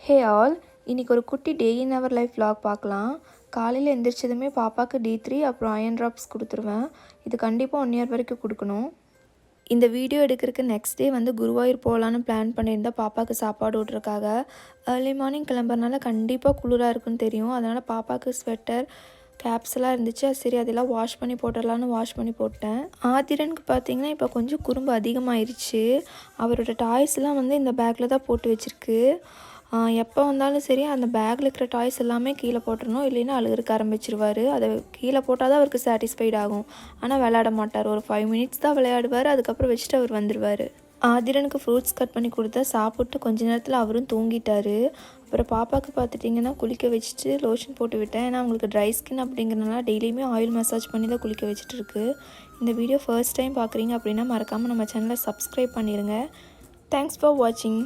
Hey all, இன்றைக்கி ஒரு குட்டி டே இன் அவர் லைஃப் vlog பார்க்கலாம். காலையில் எந்திரிச்சதுமே பாப்பாவுக்கு D3 அப்புறம் அயன் ட்ராப்ஸ் கொடுத்துருவேன். இது கண்டிப்பாக 1 இயர் வரைக்கும் கொடுக்கணும். இந்த வீடியோ எடுக்கிறதுக்கு நெக்ஸ்ட் டே வந்து குருவாயூர் போகலான்னு பிளான் பண்ணியிருந்தேன் பாப்பாவுக்கு சாப்பாடு விட்றதுக்காக. ஏர்லி மார்னிங் கிளம்புறதுனால கண்டிப்பாக குளிராக இருக்குன்னு தெரியும். அதனால் பாப்பாவுக்கு ஸ்வெட்டர் கேப்ஸ் எல்லாம் இருந்துச்சு. சரி அதெல்லாம் வாஷ் பண்ணி போட்டுடலான்னு வாஷ் பண்ணி போட்டேன். ஆதிரனுக்கு பார்த்தீங்கன்னா இப்போ கொஞ்சம் குறும்பு அதிகமாகிருச்சு. அவரோட டாய்ஸ்லாம் வந்து இந்த பேக்கில் தான் போட்டு வச்சுருக்கு. எப்போ வந்தாலும் சரி அந்த பேக்கில் இருக்கிற டாய்ஸ் எல்லாமே கீழே போட்டுடணும், இல்லைன்னா அழுகிறக்க ஆரம்பிச்சிருவார். அதை கீழே போட்டால் தான் அவருக்கு சாட்டிஸ்ஃபைட் ஆகும். ஆனால் விளையாட மாட்டார். ஒரு 5 மினிட்ஸ் தான் விளையாடுவார். அதுக்கப்புறம் வச்சுட்டு அவர் வந்துடுவார். ஆதிரனுக்கு ஃப்ரூட்ஸ் கட் பண்ணி கொடுத்தா சாப்பிட்டு கொஞ்ச நேரத்தில் அவரும் தூங்கிட்டார். அப்புறம் பாப்பாவுக்கு பார்த்துட்டிங்கன்னா குளிக்க வச்சுட்டு லோஷன் போட்டு விட்டேன். ஏன்னா அவங்களுக்கு ட்ரை ஸ்கின் அப்படிங்கிறனால டெய்லியுமே ஆயில் மசாஜ் பண்ணி தான் குளிக்க வச்சுட்டு இருக்கு. இந்த வீடியோ ஃபர்ஸ்ட் டைம் பார்க்குறீங்க அப்படின்னா மறக்காமல் நம்ம சேனலை சப்ஸ்கிரைப் பண்ணிடுங்க. தேங்க்ஸ் ஃபார் வாட்சிங்.